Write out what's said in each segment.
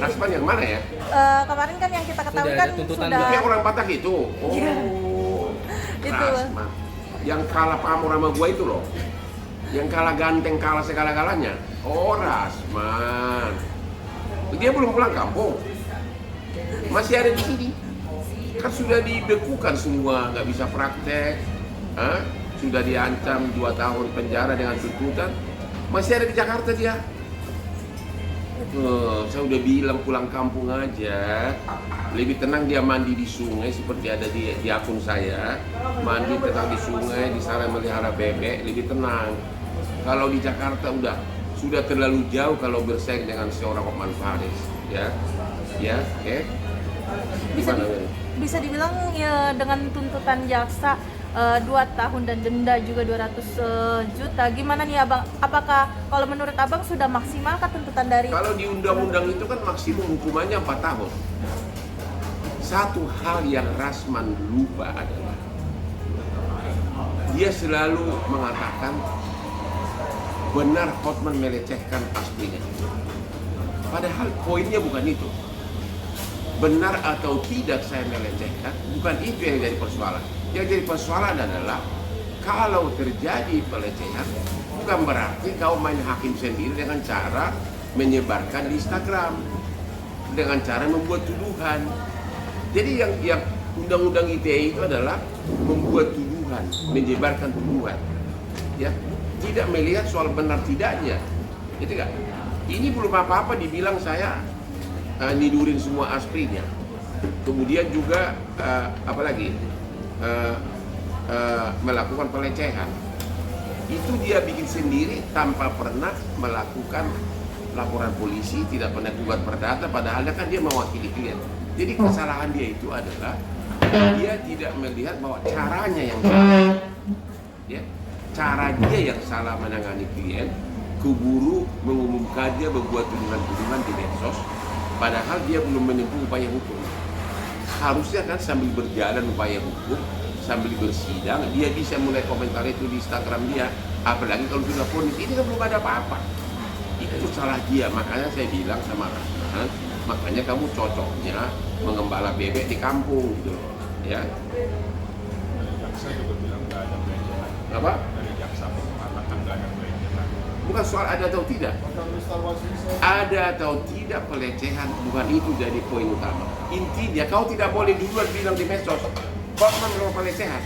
Rasman yang mana ya? Kemarin kan yang kita ketahui Sudah kan ada tuntutan sudah Yang orang Batak itu. Iya. Itu. Rasman. Yang kalah pamor sama gua itu loh. Yang kalah ganteng, kalah segala-galanya. Oh, Rasman. Dia belum pulang kampung. Masih ada di sini. Kan sudah dibekukan semua, nggak bisa praktek. Sudah diancam 2 tahun penjara dengan tuntutan. Masih ada di Jakarta dia. Saya udah bilang pulang kampung aja. Lebih tenang dia mandi di sungai seperti ada di akun saya. Mandi tenang di sungai, di sana melihara bebek, lebih tenang. Kalau di Jakarta sudah terlalu jauh kalau bersaing dengan seorang Hotman Paris, ya, oke. Bisa dibilang ya, dengan tuntutan jaksa 2 tahun dan denda juga 200 juta. Gimana nih Abang? Apakah kalau menurut Abang sudah maksimalkah tuntutan dari? Kalau di undang-undang itu kan maksimum hukumannya 4 tahun. Satu hal yang Rasman lupa adalah dia selalu mengatakan benar Hotman melecehkan aslinya. Padahal poinnya bukan itu. Benar atau tidak saya melecehkan, bukan itu yang jadi persoalan. Yang jadi persoalan adalah kalau terjadi pelecehan, bukan berarti kau main hakim sendiri dengan cara menyebarkan di Instagram, dengan cara membuat tuduhan. Jadi yang undang-undang ITE itu adalah membuat tuduhan, menyebarkan tuduhan, ya, tidak melihat soal benar tidaknya. Itu kan? Ini belum apa-apa dibilang saya nidurin semua asprinya. Kemudian juga apalagi melakukan pelecehan. Itu dia bikin sendiri tanpa pernah melakukan laporan polisi, tidak pernah gugat perdata, padahal kan dia mewakili klien. Jadi kesalahan dia itu adalah dia tidak melihat bahwa caranya yang salah. Ya, cara dia yang salah menangani klien, keburu mengumumkannya, membuat tuduhan-tuduhan di medsos, padahal dia belum menempuh upaya hukum. Harusnya kan sambil berjalan upaya hukum, sambil bersidang, dia bisa mulai komentar itu di Instagram dia. Apalagi kalau sudah vonis, ini kan belum ada apa-apa. Itu salah dia, makanya saya bilang sama Rasman, makanya kamu cocoknya mengembala bebek di kampung gitu loh, ya. Dari jaksa juga bilang nggak ada pelecehan. Apa? Dari jaksa mengatakan nggak ada pelecehan. Bukan soal ada atau tidak. Ada atau tidak pelecehan, bukan itu jadi poin utama. Intinya kau tidak boleh duluan bilang di medsos Hotman melakukan pelecehan.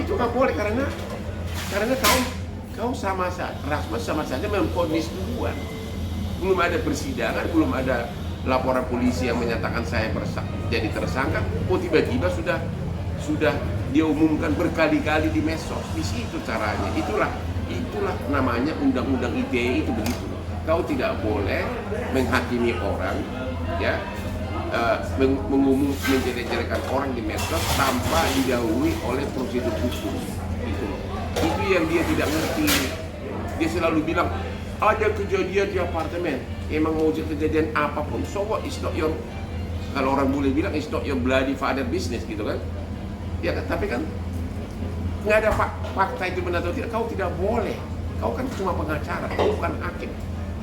Itu nggak boleh karena kau sama saja, Rasman sama saja memvonis duluan. Belum ada persidangan, belum ada laporan polisi yang menyatakan saya jadi tersangka. Oh, tiba-tiba sudah dia umumkan berkali-kali di medsos. Di situ caranya. Itulah namanya undang-undang ITE itu begitu. Kau tidak boleh menghakimi orang, ya, menjelek-jelekan orang di medsos tanpa didahului oleh prosedur hukum. Itu yang dia tidak ngerti. Dia selalu bilang ada kejadian di apartemen. Emang mau kejadian apapun, so what, it's not your, kalau orang boleh bilang it's not your bloody father business gitu kan. Ya kan, tapi kan nggak ada fakta itu benar atau tidak, kau tidak boleh. Kau kan cuma pengacara, kau bukan hakim.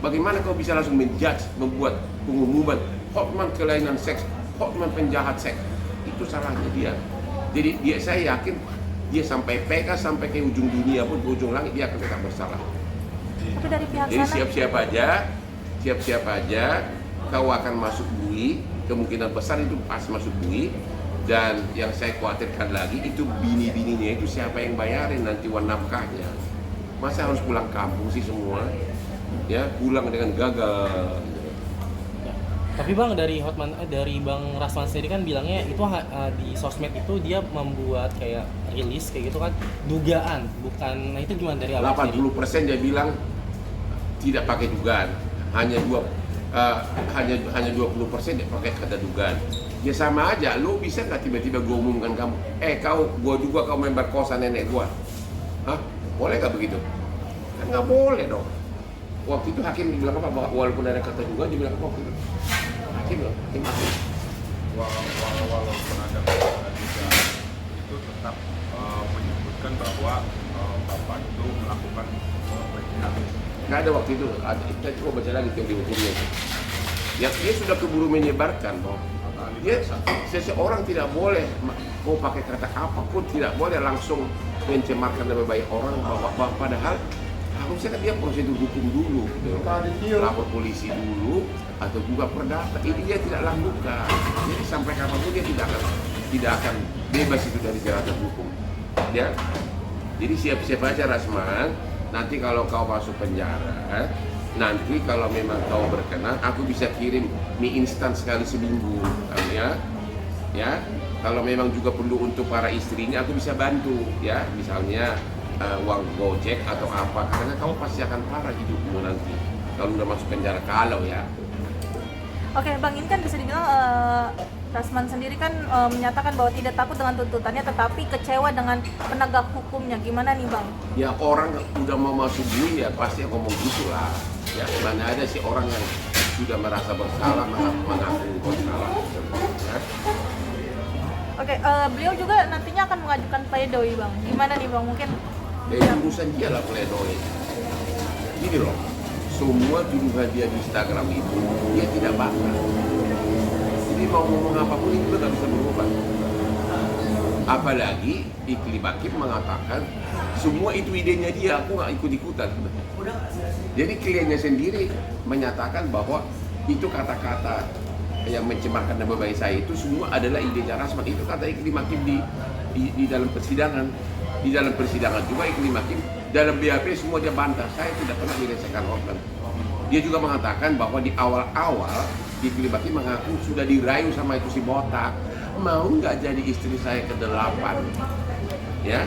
Bagaimana kau bisa langsung menjudge, membuat pengumuman Hotman kelainan seks, Hotman penjahat seks? Itu salahnya dia. Jadi saya yakin dia sampai PK, sampai ke ujung dunia pun, ke ujung langit, dia akan tetap bersalah. Tapi dari pihak Jadi sana siap-siap aja kau akan masuk bui, kemungkinan besar itu pas masuk bui. Dan yang saya khawatirkan lagi itu bini-bininya itu siapa yang bayarin nanti uang nafkahnya. Masa harus pulang kampung sih semua? Ya, pulang dengan gagal. Ya. Tapi Bang, dari Bang Rasman sendiri kan bilangnya itu di sosmed itu dia membuat kayak rilis kayak gitu kan, dugaan, bukan. Nah itu gimana dari Abang sendiri? 80% dia bilang tidak pakai dugaan, hanya 20% dia pakai kata dugaan. Ya sama aja, lu bisa nggak tiba-tiba gue umumkan kamu, gue juga kau member kosan nenek gue, boleh nggak begitu? Kan nggak boleh dong. Waktu itu hakim bilang apa? Walaupun ada kata dugaan, dia bilang apa waktu itu? Hakim. Walaupun ada kata dugaan, itu tetap menyebutkan bahwa bapak itu melakukan pelecehan. Nggak ada waktu itu. Kita coba baca lagi teori hukumnya itu. dia sudah keburu menyebarkan bahwa dia seseorang tidak boleh mau pakai kata apapun, tidak boleh langsung mencemarkan nama baik orang, bahwa padahal harusnya kan dia prosedur hukum dulu, gitu. Lapor polisi dulu atau juga perdata. Ini dia tidak lakukan. Jadi sampai kapanpun dia tidak akan bebas itu dari jeratan hukum. Ya. Jadi siap-siap aja Rasman. Nanti kalau kau masuk penjara, nanti kalau memang kau berkenan, aku bisa kirim mie instan sekali seminggu, ya. Ya. Kalau memang juga perlu untuk para istrinya, aku bisa bantu, ya. Misalnya uang gojek atau apa, karena kamu pasti akan parah hidupmu nanti kalau udah masuk penjara, kalau ya. Oke Bang, ini kan bisa dibilang Rasman sendiri kan menyatakan bahwa tidak takut dengan tuntutannya, tetapi kecewa dengan penegak hukumnya. Gimana nih Bang? Ya orang udah mau masuk bui ya pasti ngomong gitu lah. Ya mana ada sih orang yang sudah merasa bersalah mengaku bersalah. Ya. Oke, beliau juga nantinya akan mengajukan pledoi Bang. Gimana nih Bang? Mungkin Urusan dia lah pledoi. Gini loh, semua tuduhan dia di Instagram itu dia tidak bantah. Jadi mau ngomong apapun itu nggak bisa berubah. Apalagi Iklim Hakim mengatakan semua itu idenya dia, aku nggak ikut-ikutan. Jadi kliennya sendiri menyatakan bahwa itu kata-kata yang mencemarkan nama baik saya itu semua adalah idenya Rasman. Itu kata Iklim Hakim di dalam persidangan. Di dalam persidangan juga Iklim Hakim dalam BAP semua dia bantah, saya tidak pernah menyelesaikan Hotman. Dia juga mengatakan bahwa di awal-awal Iklim Hakim mengaku sudah dirayu sama itu si botak, mau nggak jadi istri saya ke-8, ya.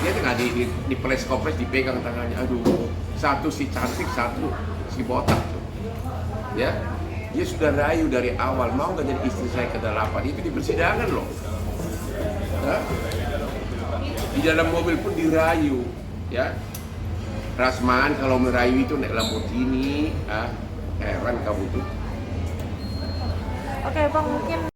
Dia tengah di press conference dipegang tangannya, aduh, satu si cantik, satu si botak tuh, ya. Dia sudah rayu dari awal, mau nggak jadi istri saya ke-8, itu di persidangan loh. Hah? Di dalam mobil pun dirayu, ya. Rasman kalau merayu itu naik Lamborghini, heran kamu tuh. Oke Bang, mungkin